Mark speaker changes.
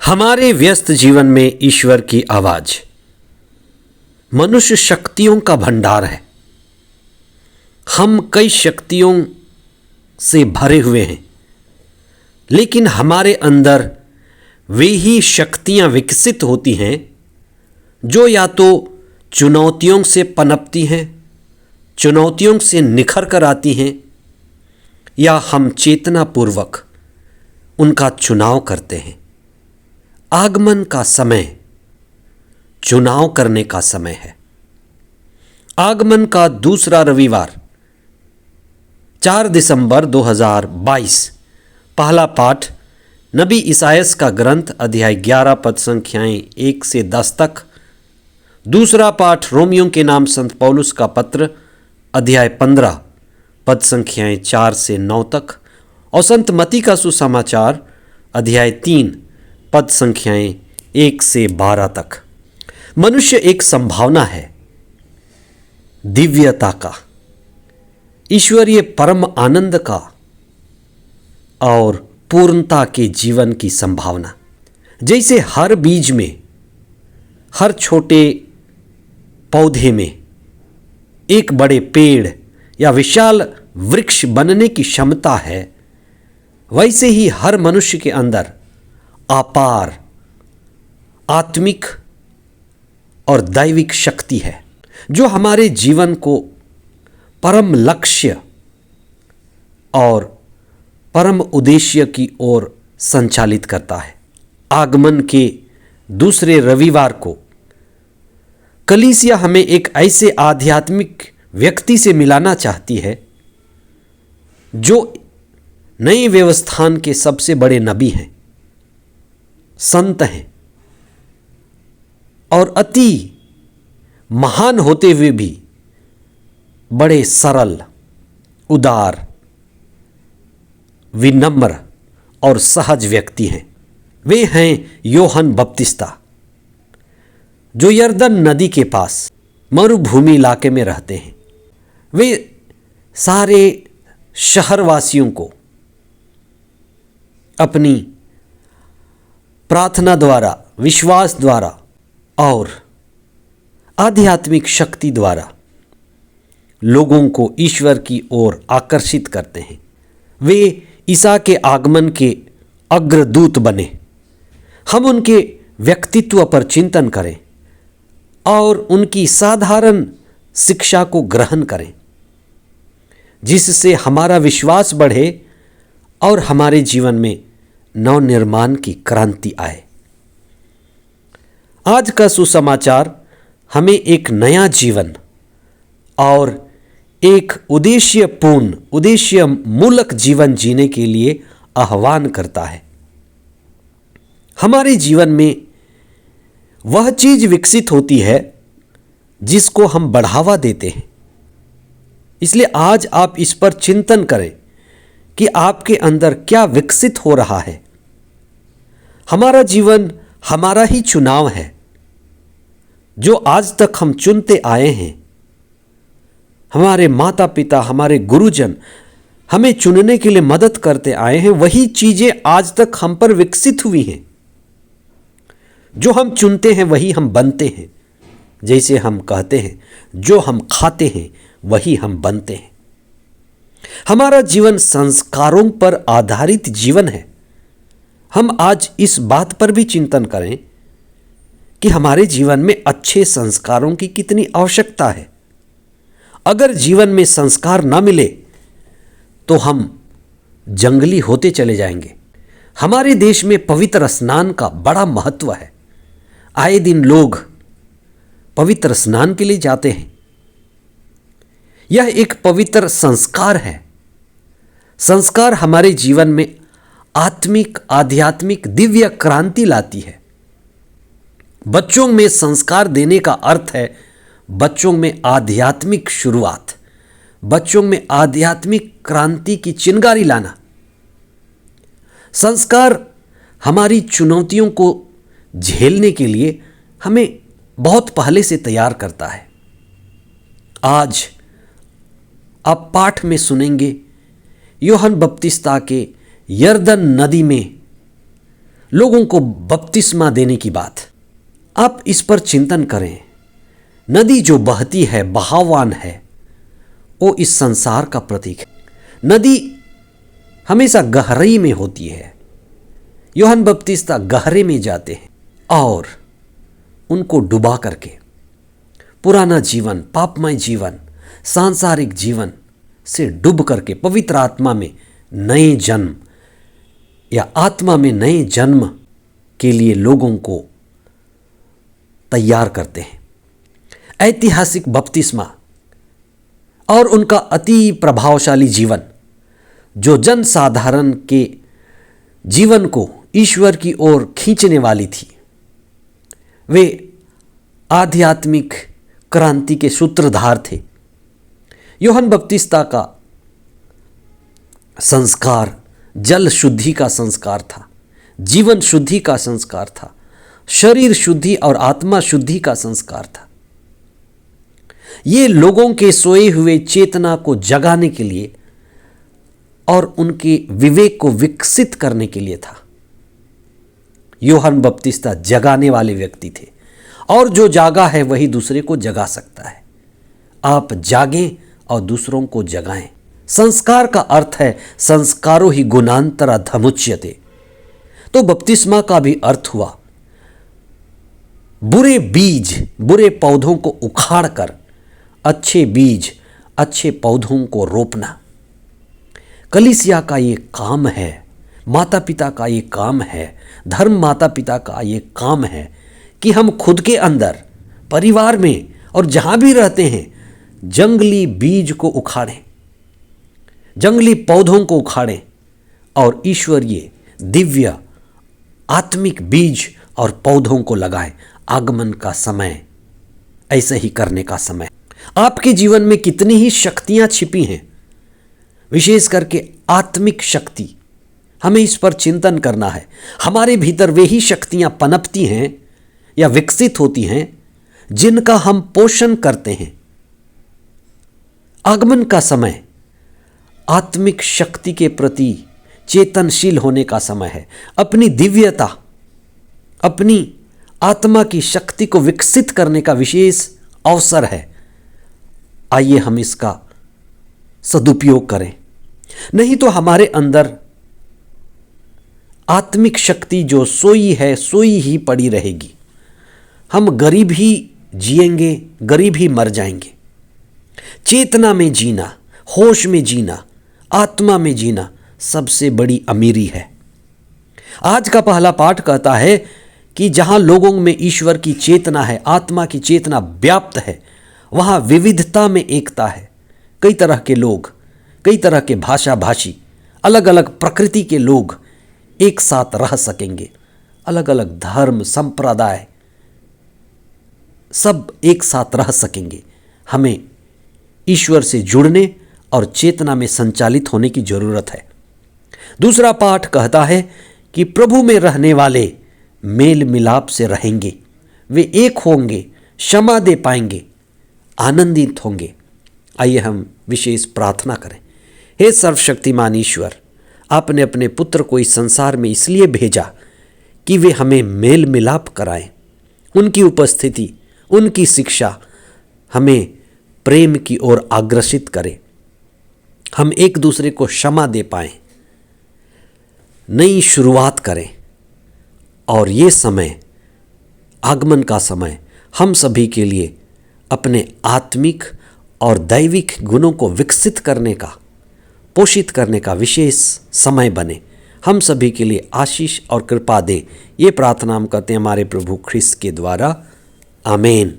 Speaker 1: हमारे व्यस्त जीवन में ईश्वर की आवाज मनुष्य शक्तियों का भंडार है। हम कई शक्तियों से भरे हुए हैं, लेकिन हमारे अंदर वे ही शक्तियां विकसित होती हैं जो या तो चुनौतियों से पनपती हैं, चुनौतियों से निखर कर आती हैं, या हम चेतनापूर्वक उनका चुनाव करते हैं। आगमन का समय चुनाव करने का समय है। आगमन का दूसरा रविवार 4 दिसंबर 2022। पहला पाठ नबी ईसायास का ग्रंथ अध्याय 11 पद संख्याएं 1 से 10 तक। दूसरा पाठ रोमियों के नाम संत पौलुस का पत्र अध्याय 15 पद संख्याएं 4 से 9 तक और संत मती का सुसमाचार अध्याय 3 पद संख्याएं 1 से 12 तक। मनुष्य एक संभावना है दिव्यता का, ईश्वरीय परम आनंद का और पूर्णता के जीवन की संभावना। जैसे हर बीज में, हर छोटे पौधे में एक बड़े पेड़ या विशाल वृक्ष बनने की क्षमता है, वैसे ही हर मनुष्य के अंदर अपार आत्मिक और दैविक शक्ति है जो हमारे जीवन को परम लक्ष्य और परम उद्देश्य की ओर संचालित करता है। आगमन के दूसरे रविवार को कलीसिया हमें एक ऐसे आध्यात्मिक व्यक्ति से मिलाना चाहती है जो नए व्यवस्थान के सबसे बड़े नबी हैं, संत हैं और अति महान होते हुए भी बड़े सरल, उदार, विनम्र और सहज व्यक्ति हैं। वे हैं यूहन्ना बपतिस्ता, जो यरदन नदी के पास मरुभूमि इलाके में रहते हैं। वे सारे शहरवासियों को अपनी प्रार्थना द्वारा, विश्वास द्वारा और आध्यात्मिक शक्ति द्वारा लोगों को ईश्वर की ओर आकर्षित करते हैं। वे ईसा के आगमन के अग्रदूत बने। हम उनके व्यक्तित्व पर चिंतन करें और उनकी साधारण शिक्षा को ग्रहण करें, जिससे हमारा विश्वास बढ़े और हमारे जीवन में नवनिर्माण की क्रांति आए। आज का सुसमाचार हमें एक नया जीवन और एक उद्देश्यपूर्ण, उद्देश्य मूलक जीवन जीने के लिए आह्वान करता है। हमारे जीवन में वह चीज विकसित होती है जिसको हम बढ़ावा देते हैं। इसलिए आज आप इस पर चिंतन करें कि आपके अंदर क्या विकसित हो रहा है। हमारा जीवन हमारा ही चुनाव है, जो आज तक हम चुनते आए हैं। हमारे माता पिता, हमारे गुरुजन हमें चुनने के लिए मदद करते आए हैं। वही चीजें आज तक हम पर विकसित हुई हैं। जो हम चुनते हैं वही हम बनते हैं। जैसे हम कहते हैं, जो हम खाते हैं वही हम बनते हैं। हमारा जीवन संस्कारों पर आधारित जीवन है। हम आज इस बात पर भी चिंतन करें कि हमारे जीवन में अच्छे संस्कारों की कितनी आवश्यकता है। अगर जीवन में संस्कार न मिले तो हम जंगली होते चले जाएंगे। हमारे देश में पवित्र स्नान का बड़ा महत्व है। आए दिन लोग पवित्र स्नान के लिए जाते हैं। यह एक पवित्र संस्कार है। संस्कार हमारे जीवन में आत्मिक, आध्यात्मिक, दिव्य क्रांति लाती है। बच्चों में संस्कार देने का अर्थ है बच्चों में आध्यात्मिक शुरुआत, बच्चों में आध्यात्मिक क्रांति की चिंगारी लाना। संस्कार हमारी चुनौतियों को झेलने के लिए हमें बहुत पहले से तैयार करता है। आज आप पाठ में सुनेंगे यूहन्ना बपतिस्ता के यरदन नदी में लोगों को बपतिस्मा देने की बात। आप इस पर चिंतन करें। नदी जो बहती है, बहावान है, वो इस संसार का प्रतीक है। नदी हमेशा गहराई में होती है। यूहन्ना बपतिस्ता गहरे में जाते हैं और उनको डुबा करके पुराना जीवन, पापमय जीवन, सांसारिक जीवन से डूब करके पवित्र आत्मा में नए जन्म या आत्मा में नए जन्म के लिए लोगों को तैयार करते हैं। ऐतिहासिक बपतिस्मा और उनका अति प्रभावशाली जीवन जो जनसाधारण के जीवन को ईश्वर की ओर खींचने वाली थी। वे आध्यात्मिक क्रांति के सूत्रधार थे। यूहन्ना बपतिस्ता का संस्कार जल शुद्धि का संस्कार था, जीवन शुद्धि का संस्कार था, शरीर शुद्धि और आत्मा शुद्धि का संस्कार था। ये लोगों के सोए हुए चेतना को जगाने के लिए और उनके विवेक को विकसित करने के लिए था। यूहन्ना बपतिस्ता जगाने वाले व्यक्ति थे और जो जागा है वही दूसरे को जगा सकता है। आप जागें और दूसरों को जगाएं। संस्कार का अर्थ है संस्कारो ही गुणांतरा धमुच्यते। तो बपतिस्मा का भी अर्थ हुआ बुरे बीज, बुरे पौधों को उखाड़ कर अच्छे बीज, अच्छे पौधों को रोपना। कलीसिया का ये काम है, माता पिता का ये काम है, धर्म माता पिता का ये काम है कि हम खुद के अंदर, परिवार में और जहाँ भी रहते हैं जंगली बीज को उखाड़ें, जंगली पौधों को उखाड़ें और ईश्वरीय दिव्य आत्मिक बीज और पौधों को लगाएं। आगमन का समय ऐसे ही करने का समय। आपके जीवन में कितनी ही शक्तियां छिपी हैं, विशेष करके आत्मिक शक्ति, हमें इस पर चिंतन करना है। हमारे भीतर वे ही शक्तियां पनपती हैं या विकसित होती हैं जिनका हम पोषण करते हैं। आगमन का समय आत्मिक शक्ति के प्रति चेतनशील होने का समय है। अपनी दिव्यता, अपनी आत्मा की शक्ति को विकसित करने का विशेष अवसर है। आइए हम इसका सदुपयोग करें, नहीं तो हमारे अंदर आत्मिक शक्ति जो सोई है सोई ही पड़ी रहेगी। हम गरीब ही जिएंगे, गरीब ही मर जाएंगे। चेतना में जीना, होश में जीना, आत्मा में जीना सबसे बड़ी अमीरी है। आज का पहला पाठ कहता है कि जहां लोगों में ईश्वर की चेतना है, आत्मा की चेतना व्याप्त है, वहां विविधता में एकता है। कई तरह के लोग, कई तरह के भाषा भाषी, अलग अलग प्रकृति के लोग एक साथ रह सकेंगे। अलग अलग धर्म, संप्रदाय सब एक साथ रह सकेंगे। हमें ईश्वर से जुड़ने और चेतना में संचालित होने की जरूरत है। दूसरा पाठ कहता है कि प्रभु में रहने वाले मेल मिलाप से रहेंगे, वे एक होंगे, क्षमा दे पाएंगे, आनंदित होंगे। आइए हम विशेष प्रार्थना करें। हे सर्वशक्तिमान ईश्वर, आपने अपने पुत्र को इस संसार में इसलिए भेजा कि वे हमें मेल मिलाप कराएं। उनकी उपस्थिति, उनकी शिक्षा हमें प्रेम की ओर अग्रसित करे। हम एक दूसरे को क्षमा दे पाएं, नई शुरुआत करें। और ये समय, आगमन का समय, हम सभी के लिए अपने आत्मिक और दैविक गुणों को विकसित करने का, पोषित करने का विशेष समय बने। हम सभी के लिए आशीष और कृपा दे। ये प्रार्थना हम करते हैं हमारे प्रभु ख्रिस्त के द्वारा। आमीन।